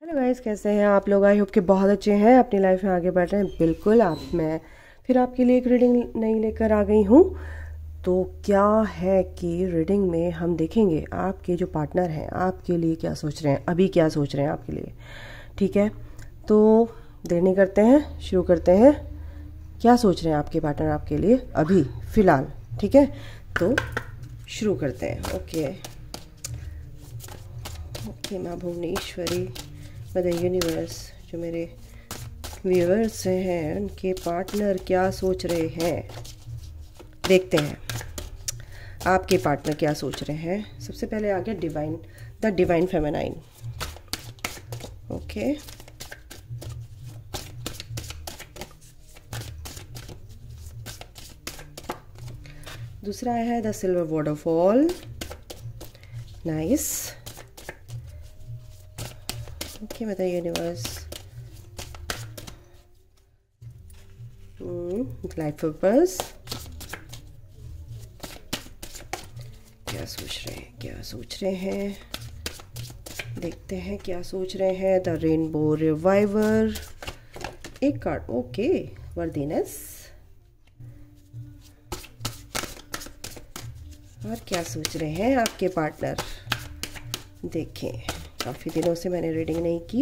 Hello guys, कैसे हैं आप लोग। आई होप कि बहुत अच्छे हैं, अपनी लाइफ में आगे बढ़ रहे हैं। बिल्कुल मैं फिर आपके लिए एक रीडिंग नई लेकर आ गई हूँ। तो क्या है कि रीडिंग में हम देखेंगे आपके जो पार्टनर हैं आपके लिए क्या सोच रहे हैं, अभी क्या सोच रहे हैं आपके लिए। ठीक है, तो देर नहीं करते हैं, शुरू करते हैं। क्या सोच रहे हैं आपके पार्टनर आपके लिए अभी फ़िलहाल। ठीक है, तो शुरू करते हैं। ओके माँ भुवनेश्वरी, द यूनिवर्स, जो मेरे व्यूअर्स हैं उनके पार्टनर क्या सोच रहे हैं, देखते हैं आपके पार्टनर क्या सोच रहे हैं। सबसे पहले आ गया divine, the divine feminine. Okay, दूसरा आया है the silver waterfall. Nice. Okay the universe, life purpose. क्या सोच रहे हैं, देखते हैं क्या सोच रहे हैं। द रेनबो रिवाइवर, एक कार्ड। Okay, worthiness. और क्या सोच रहे हैं आपके पार्टनर, देखें। काफ़ी दिनों से मैंने रीडिंग नहीं की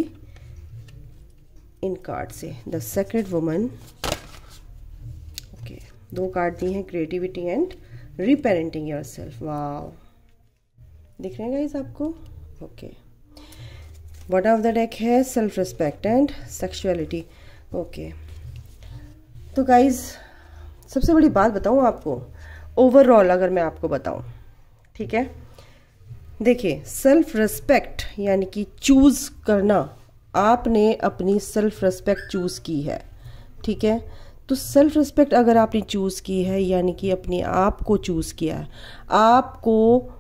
इन कार्ड से। The sacred woman. ओके, दो कार्ड दी हैं, creativity and reparenting yourself. Wow, दिख रहे हैं गाइस आपको। Okay, bottom of the deck है self respect and sexuality. Okay, तो गाइस सबसे बड़ी बात बताऊं आपको, ओवरऑल अगर मैं आपको बताऊं, ठीक है, देखिए सेल्फ रिस्पेक्ट यानी कि चूज करना, आपने अपनी सेल्फ रिस्पेक्ट चूज की है। ठीक है, तो सेल्फ रिस्पेक्ट अगर आपने चूज की है यानी कि अपने आप को चूज किया है, आपको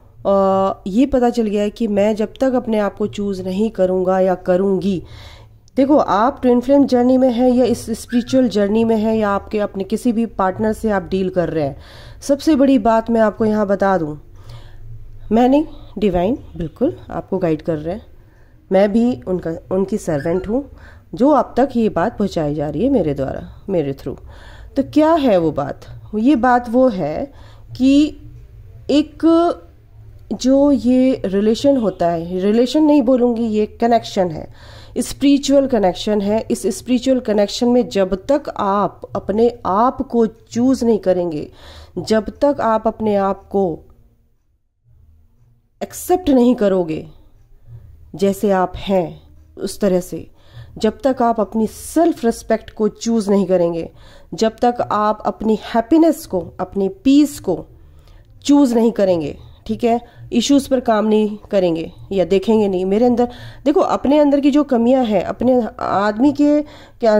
ये पता चल गया है कि मैं जब तक अपने आप को चूज नहीं करूँगा या करूँगी। देखो, आप ट्विन फ्लेम जर्नी में है या इस स्पिरिचुअल जर्नी में है या आपके अपने किसी भी पार्टनर से आप डील कर रहे हैं, सबसे बड़ी बात मैं आपको यहाँ बता दूँ, मैंने डिवाइन बिल्कुल आपको गाइड कर रहे हैं, मैं भी उनकी सर्वेंट हूँ, जो अब तक ये बात पहुँचाई जा रही है मेरे द्वारा, मेरे थ्रू। तो क्या है वो बात, ये बात वो है कि एक जो ये रिलेशन होता है, रिलेशन नहीं बोलूँगी, ये कनेक्शन है, स्पिरिचुअल कनेक्शन है। इस स्पिरिचुअल कनेक्शन में जब तक आप अपने आप को चूज नहीं करेंगे, जब तक आप अपने आप को एक्सेप्ट नहीं करोगे जैसे आप हैं उस तरह से, जब तक आप अपनी सेल्फ रिस्पेक्ट को चूज नहीं करेंगे, जब तक आप अपनी हैप्पीनेस को, अपनी पीस को चूज नहीं करेंगे, ठीक है, इश्यूज पर काम नहीं करेंगे या देखेंगे नहीं मेरे अंदर। देखो, अपने अंदर की जो कमियां हैं, अपने आदमी के क्या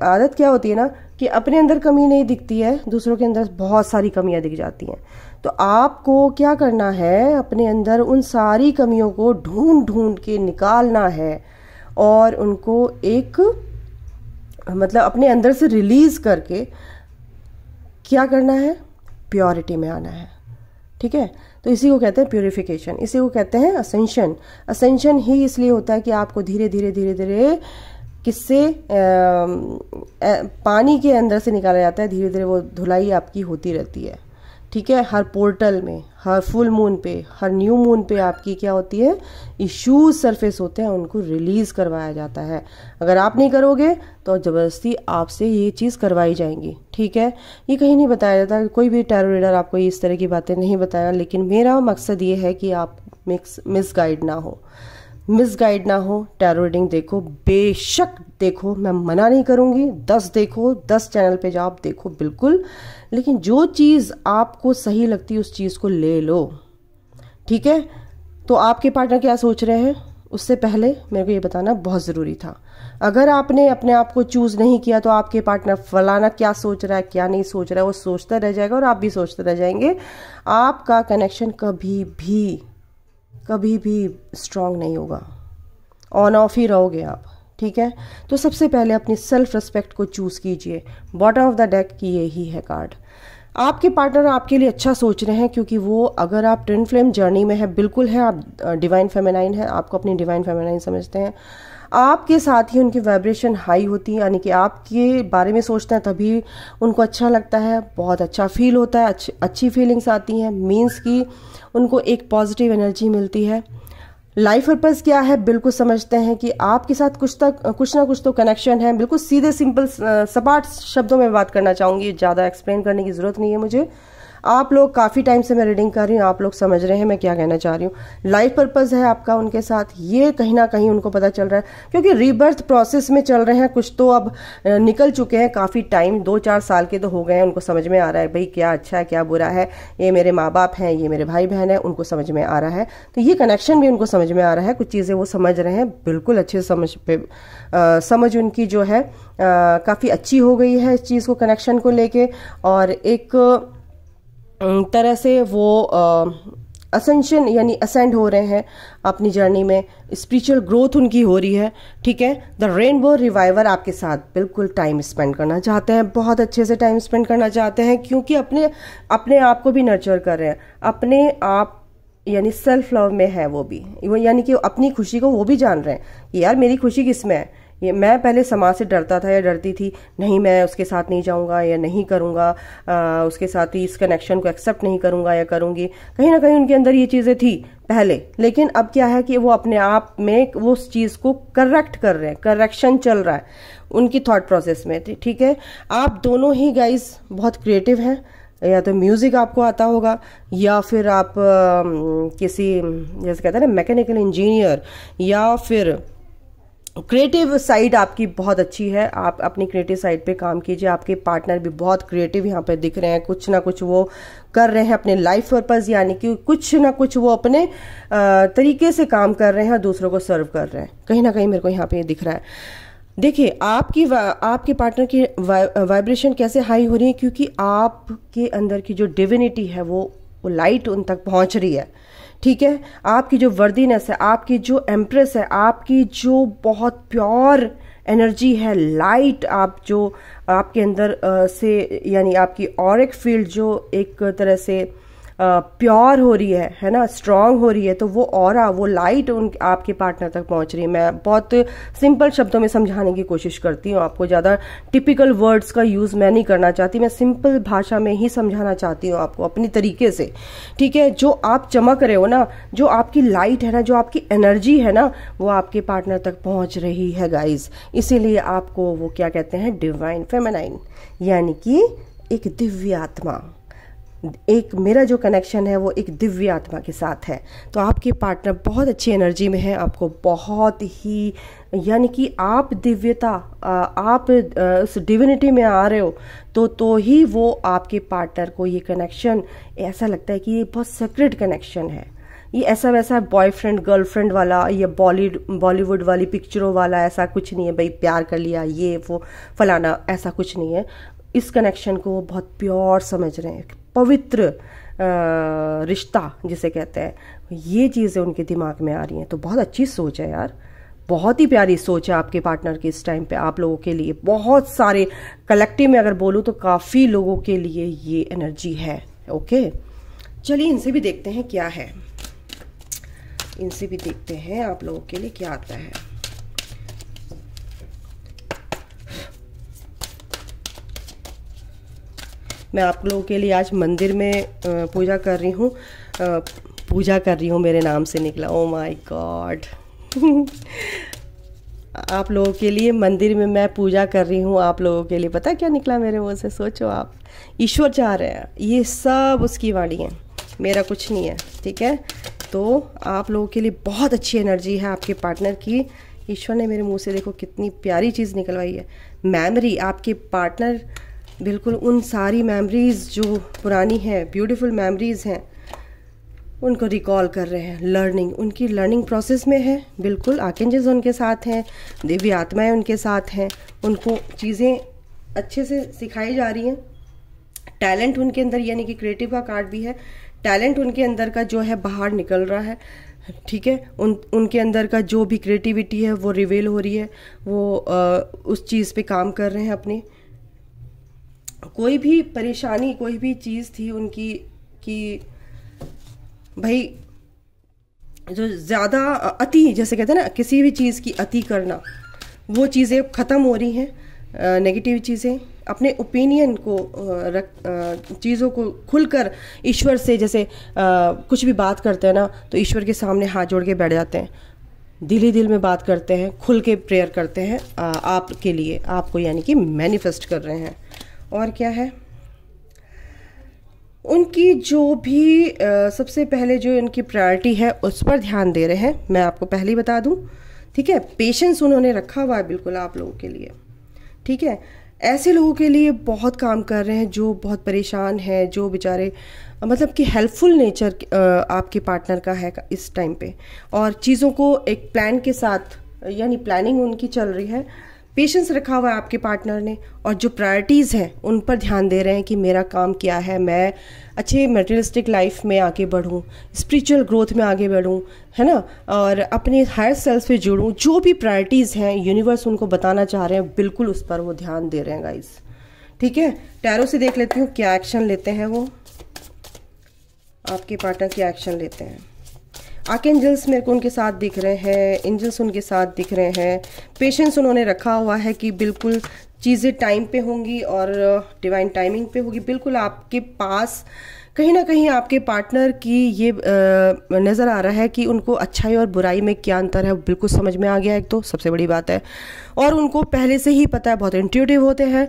आदत क्या होती है ना, कि अपने अंदर कमी नहीं दिखती है, दूसरों के अंदर बहुत सारी कमियां दिख जाती हैं। तो आपको क्या करना है, अपने अंदर उन सारी कमियों को ढूंढ ढूंढ के निकालना है और उनको एक मतलब अपने अंदर से रिलीज करके क्या करना है, प्योरिटी में आना है। ठीक है, तो इसी को कहते हैं प्यूरिफिकेशन, इसी को कहते हैं असेंशन। असेंशन ही इसलिए होता है कि आपको धीरे धीरे धीरे धीरे किससे पानी के अंदर से निकाला जाता है, धीरे धीरे वो धुलाई आपकी होती रहती है। ठीक है, हर पोर्टल में, हर फुल मून पे, हर न्यू मून पे आपकी क्या होती है, इश्यूज सरफेस होते हैं, उनको रिलीज करवाया जाता है। अगर आप नहीं करोगे तो जबरदस्ती आपसे ये चीज़ करवाई जाएंगी। ठीक है, ये कहीं नहीं बताया जाता, कोई भी टैरो रीडर आपको इस तरह की बातें नहीं बताया, लेकिन मेरा मकसद ये है कि आप मिसगाइड ना हो, मिसगाइड ना हो। टैरो रीडिंग देखो, बेशक देखो, मैं मना नहीं करूंगी, 10 देखो, 10 चैनल पे जाओ, आप देखो बिल्कुल, लेकिन जो चीज़ आपको सही लगती है उस चीज़ को ले लो। ठीक है, तो आपके पार्टनर क्या सोच रहे हैं उससे पहले मेरे को ये बताना बहुत ज़रूरी था। अगर आपने अपने आप को चूज़ नहीं किया तो आपके पार्टनर फलाना क्या सोच रहा है, क्या नहीं सोच रहा है, वो सोचता रह जाएगा और आप भी सोचते रह जाएंगे। आपका कनेक्शन कभी भी स्ट्रांग नहीं होगा, ऑन ऑफ ही रहोगे आप। ठीक है, तो सबसे पहले अपनी सेल्फ रिस्पेक्ट को चूज कीजिए। बॉटम ऑफ द डेक की यही है कार्ड। आपके पार्टनर आपके लिए अच्छा सोच रहे हैं, क्योंकि वो, अगर आप ट्विन फ्लेम जर्नी में है, बिल्कुल है, आप डिवाइन फेमिनाइन है, आपको अपनी डिवाइन फेमिनाइन समझते हैं, आपके साथ ही उनकी वाइब्रेशन हाई होती है, यानी कि आपके बारे में सोचते हैं तभी उनको अच्छा लगता है, बहुत अच्छा फील होता है, अच्छी फीलिंग्स आती हैं, मीन्स कि उनको एक पॉजिटिव एनर्जी मिलती है। लाइफ पर्पस क्या है, बिल्कुल समझते हैं कि आपके साथ कुछ ना कुछ तो कनेक्शन है। बिल्कुल सीधे सिंपल सपाट शब्दों में बात करना चाहूँगी, ज़्यादा एक्सप्लेन करने की ज़रूरत नहीं है मुझे। आप लोग काफ़ी टाइम से मैं रीडिंग कर रही हूँ, आप लोग समझ रहे हैं मैं क्या कहना चाह रही हूँ। लाइफ पर्पस है आपका उनके साथ, ये कहीं ना कहीं उनको पता चल रहा है, क्योंकि रीबर्थ प्रोसेस में चल रहे हैं, कुछ तो अब निकल चुके हैं, काफ़ी टाइम 2-4 साल के तो हो गए हैं, उनको समझ में आ रहा है भाई क्या अच्छा है क्या बुरा है, ये मेरे माँ बाप हैं, ये मेरे भाई बहन है, उनको समझ में आ रहा है। तो ये कनेक्शन भी उनको समझ में आ रहा है, कुछ चीज़ें वो समझ रहे हैं, बिल्कुल अच्छे समझ उनकी जो है काफ़ी अच्छी हो गई है इस चीज़ को, कनेक्शन को लेके। और एक तरह से वो असेंशन यानी असेंड हो रहे हैं अपनी जर्नी में, स्पिरिचुअल ग्रोथ उनकी हो रही है। ठीक है, द रेनबो रिवाइवर आपके साथ बिल्कुल टाइम स्पेंड करना चाहते हैं, बहुत अच्छे से टाइम स्पेंड करना चाहते हैं, क्योंकि अपने आप को भी नर्चर कर रहे हैं, अपने आप यानी सेल्फ लव में है वो भी, यानी कि अपनी खुशी को वो भी जान रहे हैं कि यार मेरी खुशी किस में है। ये मैं पहले समाज से डरता था या डरती थी, नहीं मैं उसके साथ नहीं जाऊंगा या नहीं करूंगा, उसके साथ ही इस कनेक्शन को एक्सेप्ट नहीं करूंगा या करूंगी, कहीं ना कहीं उनके अंदर ये चीज़ें थी पहले। लेकिन अब क्या है कि वो अपने आप में वो उस चीज़ को करेक्ट कर रहे हैं, करेक्शन चल रहा है उनकी थॉट प्रोसेस में। ठीक है, आप दोनों ही गाइज बहुत क्रिएटिव हैं, या तो म्यूजिक आपको आता होगा, या फिर आप किसी जैसे कहते हैं ना मैकेनिकल इंजीनियर, या फिर क्रिएटिव साइड आपकी बहुत अच्छी है, आप अपनी क्रिएटिव साइड पे काम कीजिए। आपके पार्टनर भी बहुत क्रिएटिव यहाँ पे दिख रहे हैं, कुछ ना कुछ वो कर रहे हैं अपने लाइफ पर्पस, यानी कि कुछ ना कुछ वो अपने तरीके से काम कर रहे हैं और दूसरों को सर्व कर रहे हैं, कहीं ना कहीं मेरे को यहाँ पे दिख रहा है। देखिए आपके पार्टनर की वाइब्रेशन कैसे हाई हो रही है, क्योंकि आपके अंदर की जो डिविनिटी है वो लाइट उन तक पहुंच रही है। ठीक है, आपकी जो वर्दीनेस है, आपकी जो एम्प्रेस है, आपकी जो बहुत प्योर एनर्जी है, लाइट आप जो आपके अंदर से यानी आपकी ऑरिक फील्ड जो एक तरह से प्योर हो रही है ना, स्ट्रांग हो रही है, तो वो ऑरा, वो लाइट आपके पार्टनर तक पहुंच रही है। मैं बहुत सिंपल शब्दों में समझाने की कोशिश करती हूँ आपको, ज़्यादा टिपिकल वर्ड्स का यूज़ मैं नहीं करना चाहती, मैं सिंपल भाषा में ही समझाना चाहती हूँ आपको अपनी तरीके से। ठीक है, जो आप चमक रहे हो ना, जो आपकी लाइट है ना, जो आपकी एनर्जी है ना, वो आपके पार्टनर तक पहुँच रही है गाइज। इसीलिए आपको वो क्या कहते हैं, डिवाइन फेमिनाइन, यानी कि एक दिव्य आत्मा, एक मेरा जो कनेक्शन है वो एक दिव्य आत्मा के साथ है। तो आपके पार्टनर बहुत अच्छी एनर्जी में है, आपको बहुत ही यानी कि आप दिव्यता, आप उस डिविनिटी में आ रहे हो, तो ही वो आपके पार्टनर को ये कनेक्शन ऐसा लगता है कि ये बहुत सीक्रेट कनेक्शन है। ये ऐसा वैसा बॉयफ्रेंड गर्लफ्रेंड वाला या बॉलीवुड वाली पिक्चरों वाला ऐसा कुछ नहीं है, भाई प्यार कर लिया ये वो फलाना, ऐसा कुछ नहीं है। इस कनेक्शन को वो बहुत प्योर समझ रहे हैं, पवित्र रिश्ता जिसे कहते हैं, ये चीज़ें उनके दिमाग में आ रही हैं। तो बहुत अच्छी सोच है यार, बहुत ही प्यारी सोच है आपके पार्टनर की इस टाइम पे आप लोगों के लिए। बहुत सारे कलेक्टिव में अगर बोलूँ तो काफ़ी लोगों के लिए ये एनर्जी है। ओके, चलिए इनसे भी देखते हैं क्या है, इनसे भी देखते हैं आप लोगों के लिए क्या आता है। मैं आप लोगों के लिए आज मंदिर में पूजा कर रही हूँ, मेरे नाम से निकला, ओ माय गॉड। आप लोगों के लिए मंदिर में मैं पूजा कर रही हूँ, आप लोगों के लिए पता क्या निकला मेरे मुंह से, सोचो आप। ईश्वर चाह रहे हैं, ये सब उसकी वाणी है, मेरा कुछ नहीं है। ठीक है, तो आप लोगों के लिए बहुत अच्छी एनर्जी है आपके पार्टनर की। ईश्वर ने मेरे मुंह से देखो कितनी प्यारी चीज़ निकलवाई है, मेमोरी। आपके पार्टनर बिल्कुल उन सारी मेमोरीज जो पुरानी है, ब्यूटीफुल मेमोरीज हैं, उनको रिकॉल कर रहे हैं। लर्निंग, उनकी लर्निंग प्रोसेस में है, बिल्कुल आर्कएंजल्स उनके साथ हैं, दिव्य आत्माएं उनके साथ हैं, उनको चीज़ें अच्छे से सिखाई जा रही हैं। टैलेंट उनके अंदर, यानी कि क्रिएटिव का कार्ड भी है, टैलेंट उनके अंदर का जो है बाहर निकल रहा है। ठीक है, उनके अंदर का जो भी क्रिएटिविटी है वो रिवील हो रही है, वो उस चीज़ पे काम कर रहे हैं अपनी। कोई भी परेशानी, कोई भी चीज़ थी उनकी कि भाई जो ज़्यादा अति, जैसे कहते हैं ना, किसी भी चीज़ की अति करना, वो चीज़ें ख़त्म हो रही हैं। नेगेटिव चीज़ें, अपने ओपिनियन को चीज़ों को खुलकर ईश्वर से, जैसे कुछ भी बात करते हैं ना तो ईश्वर के सामने हाथ जोड़ के बैठ जाते हैं, दिल ही दिल में बात करते हैं, खुल के प्रेयर करते हैं आपके लिए, आपको यानी कि मैनिफेस्ट कर रहे हैं। और क्या है, उनकी जो भी सबसे पहले जो इनकी प्रायोरिटी है उस पर ध्यान दे रहे हैं, मैं आपको पहले ही बता दूं, ठीक है। पेशेंस उन्होंने रखा हुआ है बिल्कुल आप लोगों के लिए, ठीक है। ऐसे लोगों के लिए बहुत काम कर रहे हैं जो बहुत परेशान है, जो बेचारे मतलब कि हेल्पफुल नेचर आपके पार्टनर का है इस टाइम पे, और चीज़ों को एक प्लान के साथ, यानी प्लानिंग उनकी चल रही है। पेशेंस रखा हुआ है आपके पार्टनर ने, और जो प्रायोरिटीज़ हैं उन पर ध्यान दे रहे हैं कि मेरा काम क्या है, मैं अच्छे मटेरियलिस्टिक लाइफ में आगे बढ़ूं, स्पिरिचुअल ग्रोथ में आगे बढ़ूं, है ना, और अपने हायर सेल्फ से जुड़ूं। जो भी प्रायोरिटीज़ हैं यूनिवर्स उनको बताना चाह रहे हैं, बिल्कुल उस पर वो ध्यान दे रहे हैं गाइस, ठीक है। टैरो से देख लेती हूँ क्या एक्शन लेते हैं वो, आपके पार्टनर क्या एक्शन लेते हैं। आर्कएंजल्स मेरे को उनके साथ दिख रहे हैं, एंजल्स उनके साथ दिख रहे हैं। पेशेंस उन्होंने रखा हुआ है कि बिल्कुल चीज़ें टाइम पे होंगी और डिवाइन टाइमिंग पे होगी। बिल्कुल आपके पास कहीं ना कहीं आपके पार्टनर की ये नज़र आ रहा है कि उनको अच्छाई और बुराई में क्या अंतर है, बिल्कुल समझ में आ गया, एक तो सबसे बड़ी बात है। और उनको पहले से ही पता है, बहुत इंट्यूटिव होते हैं,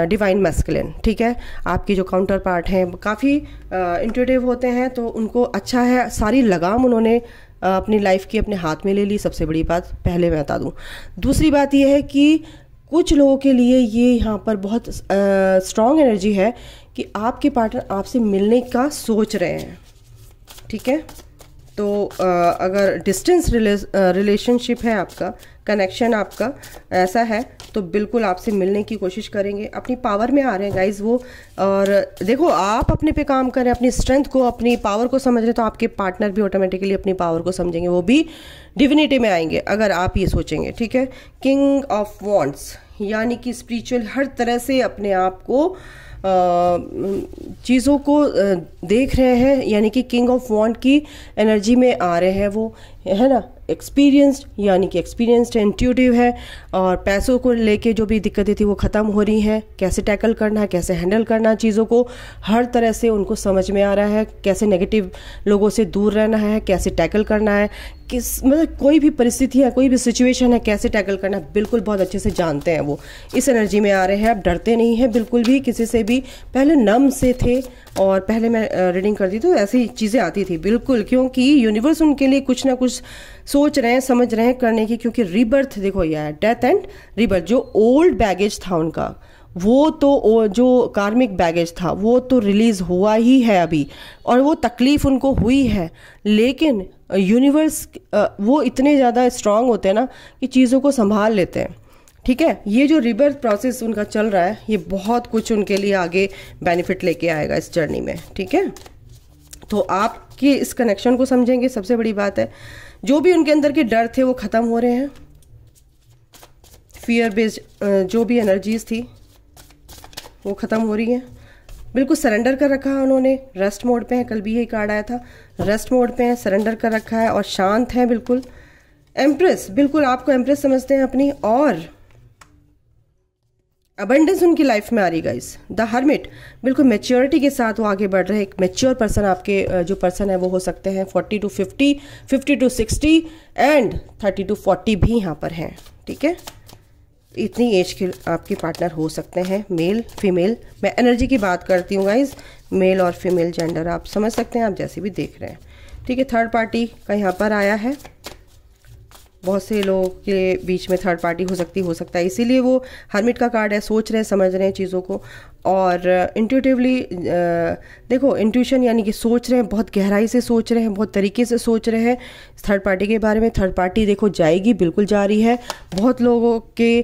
डिवाइन मैस्कुलिन, ठीक है। आपके जो काउंटर पार्ट हैं काफ़ी इंट्यूटिव होते हैं, तो उनको अच्छा है, सारी लगाम उन्होंने अपनी लाइफ की अपने हाथ में ले ली, सबसे बड़ी बात पहले मैं बता दूं। दूसरी बात यह है कि कुछ लोगों के लिए ये यहाँ पर बहुत स्ट्रॉन्ग एनर्जी है कि आपके पार्टनर आपसे मिलने का सोच रहे हैं, ठीक है। तो अगर डिस्टेंस रिलेशनशिप है आपका, कनेक्शन आपका ऐसा है, तो बिल्कुल आपसे मिलने की कोशिश करेंगे। अपनी पावर में आ रहे हैं गाइज वो, और देखो आप अपने पे काम करें, अपनी स्ट्रेंथ को, अपनी पावर को समझ रहे हैं, तो आपके पार्टनर भी ऑटोमेटिकली अपनी पावर को समझेंगे, वो भी डिविनिटी में आएंगे अगर आप ये सोचेंगे, ठीक है। किंग ऑफ वॉन्ड्स यानी कि स्पिरिचुअल हर तरह से अपने आप को चीज़ों को देख रहे हैं, यानी कि किंग ऑफ वॉन्ड की एनर्जी में आ रहे हैं वो, है ना। एक्सपीरियंस्ड यानी कि एक्सपीरियंस्ड इंट्यूटिव है, और पैसों को लेके जो भी दिक्कतें थी वो ख़त्म हो रही हैं। कैसे टैकल करना है, कैसे हैंडल करना है चीज़ों को, हर तरह से उनको समझ में आ रहा है। कैसे नेगेटिव लोगों से दूर रहना है, कैसे टैकल करना है, किस मतलब कोई भी परिस्थिति है, कोई भी सिचुएशन है, कैसे टैकल करना है, बिल्कुल बहुत अच्छे से जानते हैं वो। इस एनर्जी में आ रहे हैं, अब डरते नहीं हैं बिल्कुल भी किसी से भी। पहले नम से थे, और पहले मैं रीडिंग करती तो ऐसी चीज़ें आती थी बिल्कुल, क्योंकि यूनिवर्स उनके लिए कुछ ना कुछ सोच रहे हैं, समझ रहे हैं करने की। क्योंकि रीबर्थ देखो, यह है डेथ एंड रीबर्थ। जो ओल्ड बैगेज था उनका, वो तो जो कार्मिक बैगेज था वो तो रिलीज हुआ ही है अभी, और वो तकलीफ उनको हुई है, लेकिन यूनिवर्स वो इतने ज़्यादा स्ट्रांग होते हैं ना कि चीज़ों को संभाल लेते हैं, ठीक है। ये जो रिबर्थ प्रोसेस उनका चल रहा है, ये बहुत कुछ उनके लिए आगे बेनिफिट लेके आएगा इस जर्नी में, ठीक है। तो आपके इस कनेक्शन को समझेंगे, सबसे बड़ी बात है। जो भी उनके अंदर के डर थे वो ख़त्म हो रहे हैं। फियर बेस्ड जो भी एनर्जीज थी वो ख़त्म हो रही हैं। बिल्कुल सरेंडर कर रखा है उन्होंने, रेस्ट मोड पे है, कल भी यही कार्ड आया था, रेस्ट मोड पे है, सरेंडर कर रखा है और शांत है बिल्कुल। एम्प्रेस, बिल्कुल आपको एम्प्रेस समझते हैं अपनी, और अबंडेंस उनकी लाइफ में आ रही गाइस। द हर्मिट, बिल्कुल मैच्योरिटी के साथ वो आगे बढ़ रहे हैं। एक मैच्योर पर्सन आपके जो पर्सन है वो हो सकते हैं 40 to 50, 50 to 60 एंड 30 to 40 भी यहाँ पर हैं, ठीक है। इतनी एज के आपके पार्टनर हो सकते हैं, मेल फीमेल। मैं एनर्जी की बात करती हूँ गाइस, मेल और फीमेल जेंडर आप समझ सकते हैं, आप जैसे भी देख रहे हैं, ठीक है। थर्ड पार्टी का यहाँ पर आया है, बहुत से लोगों के बीच में थर्ड पार्टी हो सकता है, इसीलिए वो हर्मिट का कार्ड है। सोच रहे हैं, समझ रहे हैं चीज़ों को, और इंट्यूटिवली देखो, इंट्यूशन यानी कि सोच रहे हैं, बहुत गहराई से सोच रहे हैं, बहुत तरीके से सोच रहे हैं थर्ड पार्टी के बारे में। थर्ड पार्टी देखो जाएगी, बिल्कुल जा रही है। बहुत लोगों के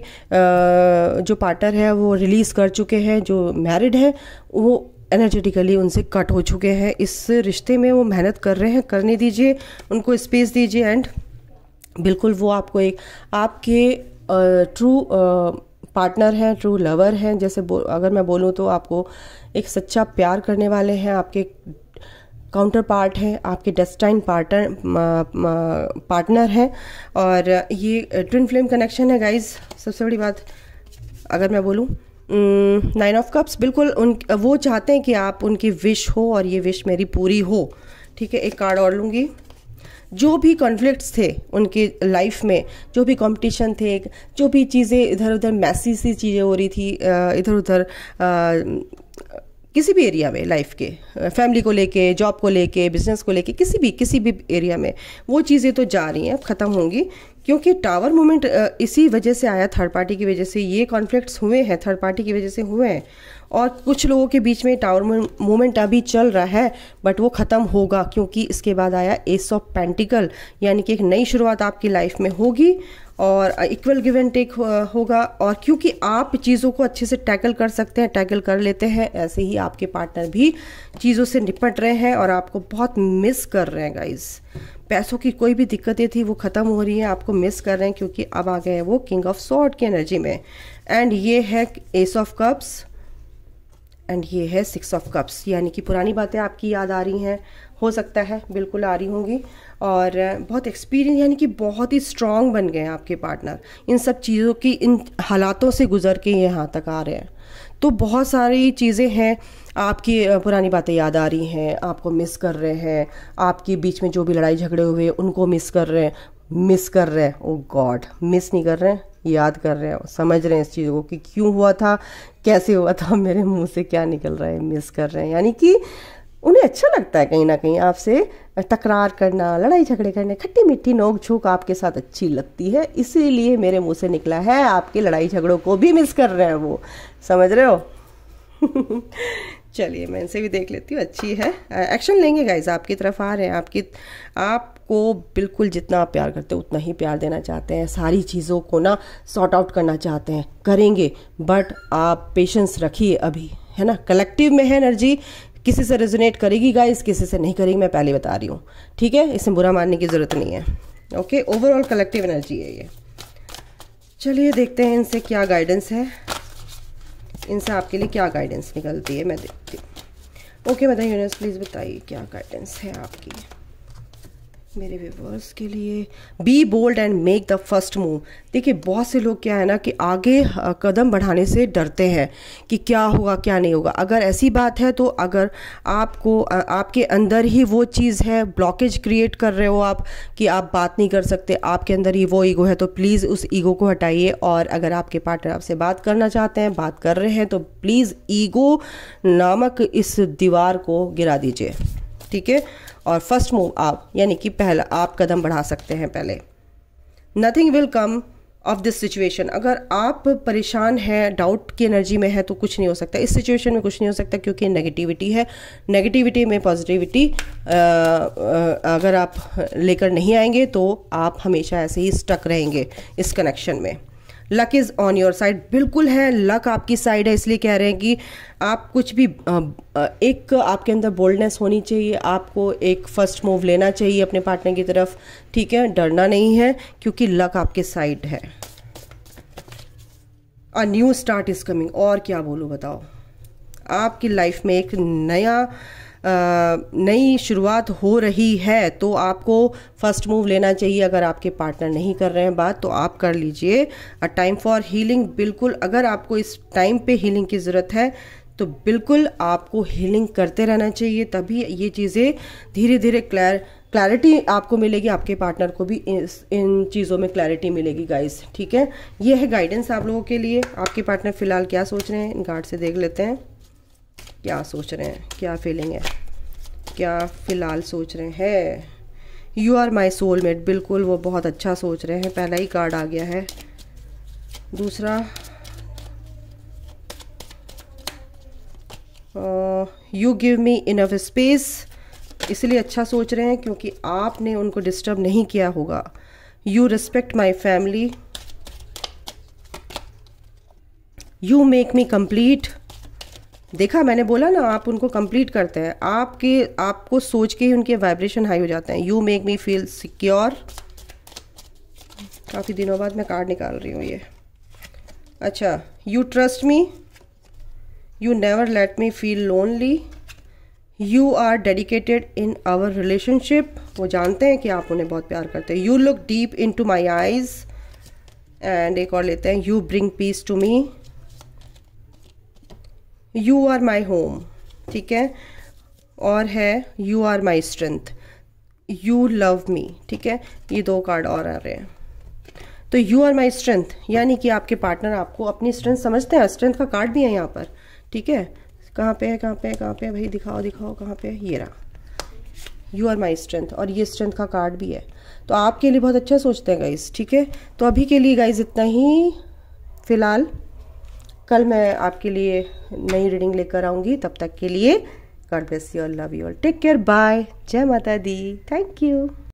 जो पार्टनर है वो रिलीज़ कर चुके हैं, जो मैरिड है वो एनर्जेटिकली उनसे कट हो चुके हैं। इस रिश्ते में वो मेहनत कर रहे हैं, करने दीजिए, उनको स्पेस दीजिए, एंड बिल्कुल वो आपको एक आपके ट्रू पार्टनर हैं, ट्रू लवर हैं। जैसे अगर मैं बोलूँ तो आपको एक सच्चा प्यार करने वाले हैं, आपके काउंटर पार्ट है, आपके डेस्टाइन पार्टनर है। और ये ट्विन फ्लेम कनेक्शन है गाइज। सबसे बड़ी बात अगर मैं बोलूँ 9 ऑफ कप्स, बिल्कुल वो चाहते हैं कि आप उनकी विश हो और ये विश मेरी पूरी हो। ठीक है, एक कार्ड और लूँगी। जो भी कॉन्फ्लिक्ट्स थे उनकी लाइफ में, जो भी कंपटीशन थे, जो भी चीज़ें इधर उधर मैसी सी चीज़ें हो रही थी इधर उधर किसी भी एरिया में, लाइफ के, फैमिली को लेके, जॉब को लेके, बिजनेस को लेके, किसी भी एरिया में, वो चीज़ें तो जा रही हैं, अब ख़त्म होंगी। क्योंकि टावर मूवमेंट इसी वजह से आया, थर्ड पार्टी की वजह से ये कॉन्फ्लिक्ट्स हुए हैं, थर्ड पार्टी की वजह से हुए हैं। और कुछ लोगों के बीच में टावर मूवमेंट अभी चल रहा है, बट वो ख़त्म होगा क्योंकि इसके बाद आया एस ऑफ पेंटिकल, यानी कि एक नई शुरुआत आपकी लाइफ में होगी और इक्वल गिव एंड टेक होगा। और क्योंकि आप चीज़ों को अच्छे से टैकल कर सकते हैं, टैकल कर लेते हैं, ऐसे ही आपके पार्टनर भी चीज़ों से निपट रहे हैं और आपको बहुत मिस कर रहे हैं गाइज। पैसों की कोई भी दिक्कतें थी वो ख़त्म हो रही हैं, आपको मिस कर रहे हैं क्योंकि अब आ गए हैं वो किंग ऑफ सॉर्ड की एनर्जी में। एंड ये है एस ऑफ कप्स एंड ये है 6 ऑफ कप्स, यानी कि पुरानी बातें आपकी याद आ रही हैं, हो सकता है बिल्कुल आ रही होंगी। और बहुत एक्सपीरियंस, यानी कि बहुत ही स्ट्रांग बन गए हैं आपके पार्टनर, इन सब चीज़ों की, इन हालातों से गुजर के यहाँ तक आ रहे हैं। तो बहुत सारी चीज़ें हैं, आपकी पुरानी बातें याद आ रही हैं, आपको मिस कर रहे हैं, आपके बीच में जो भी लड़ाई झगड़े हुए उनको मिस कर रहे हैं। ओ गॉड, मिस नहीं कर रहे हैं, याद कर रहे हैं, समझ रहे हैं इस चीज़ को कि क्यों हुआ था, कैसे हुआ था, मेरे मुंह से क्या निकल रहा है, मिस कर रहे हैं। यानी कि उन्हें अच्छा लगता है कहीं ना कहीं आपसे तकरार करना, लड़ाई झगड़े करने, खट्टी मीठी नोक झोंक आपके साथ अच्छी लगती है, इसीलिए मेरे मुंह से निकला है, आपके लड़ाई झगड़ों को भी मिस कर रहे हैं वो, समझ रहे हो। चलिए मैं इनसे भी देख लेती हूँ, अच्छी है, एक्शन लेंगे गाइज, आपकी तरफ आ रहे हैं, आपको बिल्कुल जितना आप प्यार करते हो उतना ही प्यार देना चाहते हैं, सारी चीज़ों को ना सॉर्ट आउट करना चाहते हैं, करेंगे, बट आप पेशेंस रखिए अभी, है ना। कलेक्टिव में है एनर्जी, किसी से रेजोनेट करेगी गाइस, किसी से नहीं करेगी, मैं पहले बता रही हूँ, ठीक है, इसमें बुरा मानने की ज़रूरत नहीं है। ओके, ओवरऑल कलेक्टिव एनर्जी है ये। चलिए देखते हैं इनसे क्या गाइडेंस है, इनसे आपके लिए क्या गाइडेंस निकलती है, मैं देखती हूँ। ओके बताइए यूनिवर्स, प्लीज़ बताइए क्या गाइडेंस है आपकी मेरे व्यूअर्स के लिए। Be bold and make the first move. देखिए बहुत से लोग क्या है ना कि आगे कदम बढ़ाने से डरते हैं कि क्या होगा क्या नहीं होगा। अगर ऐसी बात है तो अगर आपको आपके अंदर ही वो चीज़ है, ब्लॉकेज क्रिएट कर रहे हो आप कि आप बात नहीं कर सकते, आपके अंदर ही वो ईगो है, तो प्लीज़ उस ईगो को हटाइए। और अगर आपके पार्टनर आपसे बात करना चाहते हैं, बात कर रहे हैं, तो प्लीज़ ईगो नामक इस दीवार को गिरा दीजिए, ठीक है। और फर्स्ट मूव आप, यानी कि पहला आप कदम बढ़ा सकते हैं पहले। Nothing will come of this situation. अगर आप परेशान हैं, डाउट की एनर्जी में है, तो कुछ नहीं हो सकता इस सिचुएशन में, कुछ नहीं हो सकता क्योंकि नेगेटिविटी है। नेगेटिविटी में पॉजिटिविटी अगर आप लेकर नहीं आएंगे तो आप हमेशा ऐसे ही स्टक रहेंगे इस कनेक्शन में। Luck is on your side, बिल्कुल है, लक आपकी साइड है, इसलिए कह रहे हैं कि आप कुछ भी एक आपके अंदर बोल्डनेस होनी चाहिए, आपको एक फर्स्ट मूव लेना चाहिए अपने पार्टनर की तरफ, ठीक है, डरना नहीं है क्योंकि लक आपके साइड है। A new start is coming. और क्या बोलूँ बताओ, आपकी लाइफ में एक नई शुरुआत हो रही है, तो आपको फर्स्ट मूव लेना चाहिए। अगर आपके पार्टनर नहीं कर रहे हैं बात, तो आप कर लीजिए। अ टाइम फॉर हीलिंग, बिल्कुल अगर आपको इस टाइम पे हीलिंग की ज़रूरत है तो बिल्कुल आपको हीलिंग करते रहना चाहिए, तभी ये चीज़ें धीरे धीरे क्लैरिटी आपको मिलेगी, आपके पार्टनर को भी इन चीज़ों में क्लैरिटी मिलेगी गाइस, ठीक है। ये है गाइडेंस आप लोगों के लिए। आपके पार्टनर फ़िलहाल क्या सोच रहे हैं, इन कार्ड से देख लेते हैं क्या सोच रहे हैं, क्या फीलिंग है, क्या फ़िलहाल सोच रहे हैं। यू आर माई सोलमेट, बिल्कुल वो बहुत अच्छा सोच रहे हैं, पहला ही कार्ड आ गया है। दूसरा you give me enough space, इसलिए अच्छा सोच रहे हैं क्योंकि आपने उनको डिस्टर्ब नहीं किया होगा। You respect my family, you make me complete. देखा, मैंने बोला ना, आप उनको कंप्लीट करते हैं, आपको सोच के ही उनके वाइब्रेशन हाई हो जाते हैं। You make me feel secure, काफ़ी दिनों बाद मैं कार्ड निकाल रही हूँ ये। अच्छा, you trust me, you never let me feel lonely, you are dedicated in our relationship, वो जानते हैं कि आप उन्हें बहुत प्यार करते हैं। You look deep into my eyes, and एक और लेते हैं, you bring peace to me, you are my home, ठीक है, और है you are my strength, you love me, ठीक है। ये 2 कार्ड और आ रहे हैं। तो यू आर माई स्ट्रेंथ यानी कि आपके पार्टनर आपको अपनी स्ट्रेंथ समझते हैं। स्ट्रेंथ का कार्ड भी है यहाँ पर, ठीक है। कहाँ पे है, कहाँ पे है, कहाँ पे है भाई, दिखाओ दिखाओ कहाँ पे है, ये रहा, यू आर माई स्ट्रेंथ, और ये स्ट्रेंथ का कार्ड भी है। तो आपके लिए बहुत अच्छा सोचते हैं गाइज, ठीक है। तो अभी के लिए गाइज इतना ही फिलहाल, कल मैं आपके लिए नई रीडिंग लेकर आऊँगी। तब तक के लिए God bless you all, love you all, take care, bye, जय माता दी, थैंक यू।